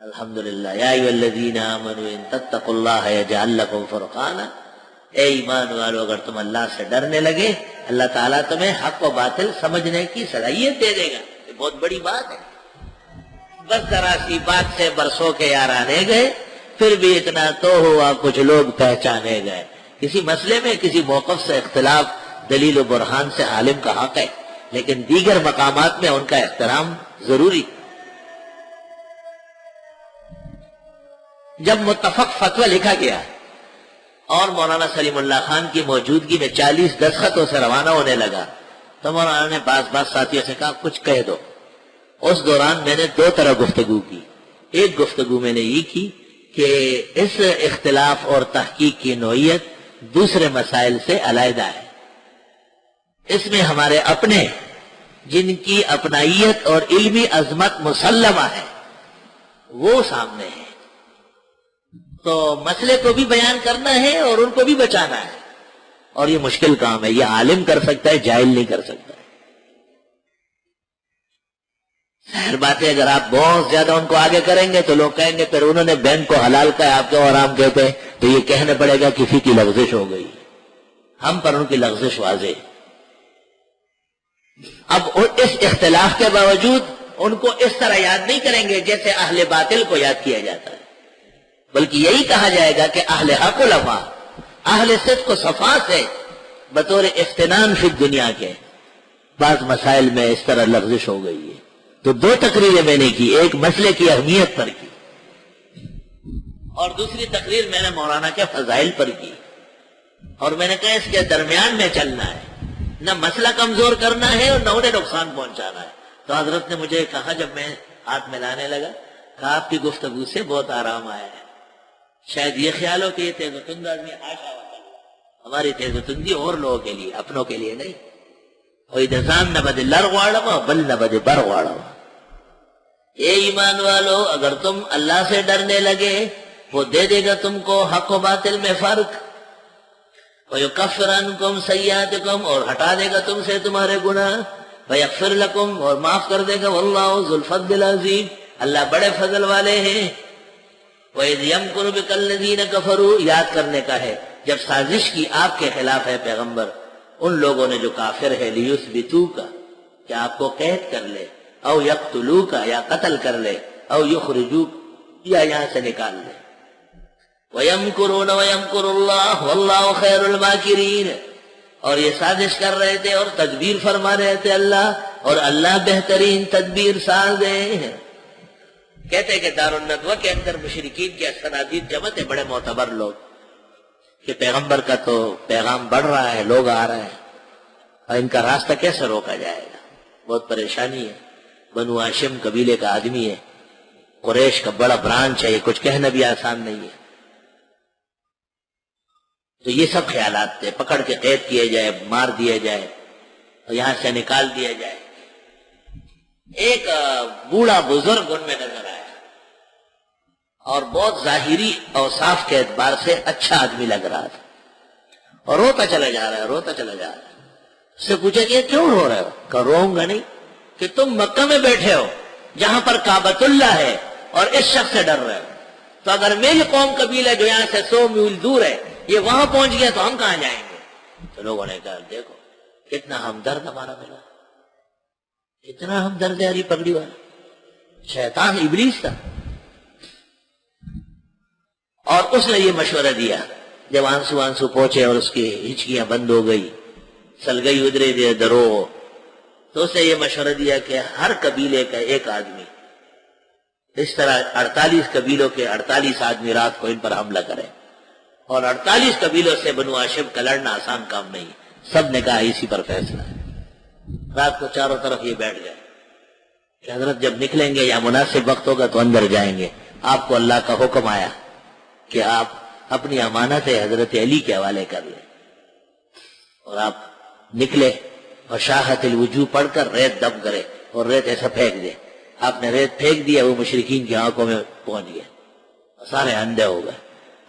الحمدللہ یا ایھا الذین آمنوا ان تتقوا اللہ یجعل لکم فرقانا، اے ایمان والو اگر تم اللہ سے ڈرنے لگے اللہ تعالیٰ تمہیں حق و باطل سمجھنے کی صلاحیت دے دے گا۔ یہ بہت بڑی بات ہے۔ بس ذرا سی بات سے برسوں کے یارانے گئے، پھر بھی اتنا تو ہوا کچھ لوگ پہچانے گئے۔ کسی مسئلے میں کسی موقف سے اختلاف دلیل و برہان سے عالم کا حق ہے، لیکن دیگر مقامات میں ان کا احترام ضروری۔ جب متفق فتویٰ لکھا گیا اور مولانا سلیم اللہ خان کی موجودگی میں 40 دستخطوں سے روانہ ہونے لگا تو مولانا نے بعض ساتھیوں سے کہا کچھ کہہ دو۔ اس دوران میں نے دو طرح گفتگو کی۔ ایک گفتگو میں نے یہ کی کہ اس اختلاف اور تحقیق کی نوعیت دوسرے مسائل سے علیحدہ ہے، اس میں ہمارے اپنے جن کی اپنائیت اور علمی عظمت مسلمہ ہے وہ سامنے ہے، تو مسئلے کو بھی بیان کرنا ہے اور ان کو بھی بچانا ہے، اور یہ مشکل کام ہے۔ یہ عالم کر سکتا ہے، جاہل نہیں کر سکتا۔ ظاہر بات ہے اگر آپ بہت زیادہ ان کو آگے کریں گے تو لوگ کہیں گے پھر انہوں نے بینک کو حلال کہا آپ کیوں حرام کہتے ہیں، تو یہ کہنا پڑے گا کسی کی لغزش ہو گئی، ہم پر ان کی لغزش واضح۔ اب اس اختلاف کے باوجود ان کو اس طرح یاد نہیں کریں گے جیسے اہل باطل کو یاد کیا جاتا ہے، بلکہ یہی کہا جائے گا کہ اہل حق علماء اہل صدق و صفا سے بطور افتنان فی دنیا کے بعض مسائل میں اس طرح لغزش ہو گئی ہے۔ تو دو تقریریں میں نے کی، ایک مسئلے کی اہمیت پر کی اور دوسری تقریر میں نے مولانا کے فضائل پر کی، اور میں نے کہا اس کے درمیان میں چلنا ہے، نہ مسئلہ کمزور کرنا ہے اور نہ انہیں نقصان پہنچانا ہے۔ تو حضرت نے مجھے کہا جب میں ہاتھ ملانے لگا، کہا آپ کی گفتگو سے بہت آرام آیا ہے، شاید یہ خیال ہو کہ یہ تیز و تند آدمی آشا ہماری تیز و تندی اور لوگوں کے لیے، اپنوں کے لیے نہیں۔ وَإِذَا ځَانَ نَبَدِ لَرْغُوَاڑَمَا بَلْ نَبَدِ بَرْغُوَاڑَمَا، اے ایمان والو اگر تم اللہ سے ڈرنے لگے وہ دے دے گا تم کو حق و باطل میں فرق، وَيُكَفِّرْ عَنْكُمْ سَيِّئَاتِكُمْ اور ہٹا دے گا تم سے تمہارے گناہ، وَيَغْفِرْ لَكُمْ اور معاف کر دے گا، وَاللَّهُ ذُو الْفَضْلِ الْعَظِيمِ اللہ بڑے فضل والے ہیں۔ وَإِذْ يَمْكُرُ بِكَ الَّذِينَ كَفَرُوا یاد کرنے کا ہے جب سازش کی آپ کے خلاف ہے پیغمبر ان لوگوں نے جو کافر ہے، لِيُثْبِتُوكَ کہ آپ کو قید کر لے، او یقتلوک یا قتل کر لے، او یخرجوک یا یہاں سے نکال لے۔ وَيَمْكُرُونَ وَيَمْكُرُ اللَّهُ وَاللَّهُ خَيْرُ الْمَاكِرِينَ اور یہ سازش کر رہے تھے اور تدبیر فرما رہے تھے اللہ، اور اللہ بہترین تدبیر ساز ہے۔ کہتے ہیں کہ دارالندوہ کے اندر مشرکین کے صنادید جمع تھے بڑے معتبر لوگ کہ پیغمبر کا تو پیغام بڑھ رہا ہے، لوگ آ رہے ہیں، اور ان کا راستہ کیسے روکا جائے گا، بہت پریشانی ہے۔ بنو ہاشم قبیلے کا آدمی ہے، قریش کا بڑا برانچ ہے، یہ کچھ کہنا بھی آسان نہیں ہے۔ تو یہ سب خیالات تھے، پکڑ کے قید کیے جائے، مار دیا جائے اور یہاں سے نکال دیا جائے۔ ایک بوڑھا بزرگ ان میں نظر آیا اور بہت ظاہری اوصاف کے اعتبار سے اچھا آدمی لگ رہا تھا، اور روتا چلا جا رہا ہے، روتا چلا جا رہا ہے۔ اس سے پوچھا کہ کیوں رو رہے ہو؟ کہ روؤں گا نہیں کہ تم مکہ میں بیٹھے ہو جہاں پر کعبۃ اللہ ہے اور اس شخص سے ڈر رہے ہو، تو اگر میری قوم قبیلہ جو یہاں سے 100 میل دور ہے یہ وہاں پہنچ گیا تو ہم کہاں جائیں گے؟ تو لوگوں نے کہا دیکھو کتنا ہمدرد ہمارا ملا، اتنا ہمدرد ہے ہری پگڑی والا، شیطان ابلیس تھا۔ اور اس نے یہ مشورہ دیا جب آنسو پہنچے اور اس کی ہچکیاں بند ہو گئی، سلگئی ادھرے دے درو، تو اسے یہ مشورہ دیا کہ ہر قبیلے کا ایک آدمی اس طرح 48 قبیلوں کے 48 آدمی رات کو ان پر حملہ کرے، اور 48 قبیلوں سے بنو ہاشم کا لڑنا آسان کام نہیں۔ سب نے کہا اسی پر فیصلہ ہے۔ رات کو چاروں طرف یہ بیٹھ گئے کہ حضرت جب نکلیں گے یا مناسب وقت ہوگا تو اندر جائیں گے، آپ کو اللہ کا حکم آیا کہ آپ اپنی امانت حضرت علی کے حوالے کر لیں، اور آپ نکلے اور شاہت الوجوہ پڑھ کر ریت دم کرے اور ریت ایسا پھینک دے۔ آپ نے ریت پھینک دیا، وہ مشرکین کی آنکھوں میں پہنچ گیا، سارے اندھے ہو گئے۔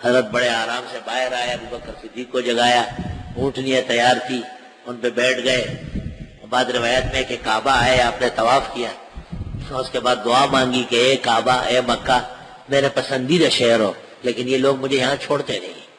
حضرت بڑے آرام سے باہر آئے، ابو بکر صدیق کو جگایا، اونٹنیاں تیار تھی، ان پہ بیٹھ گئے۔ بعد روایت میں کہ کعبہ آئے، آپ نے طواف کیا، اس کے بعد دعا مانگی کہ اے کعبہ، اے مکہ، میرا پسندیدہ شعر ہو، لیکن یہ لوگ مجھے یہاں چھوڑتے نہیں۔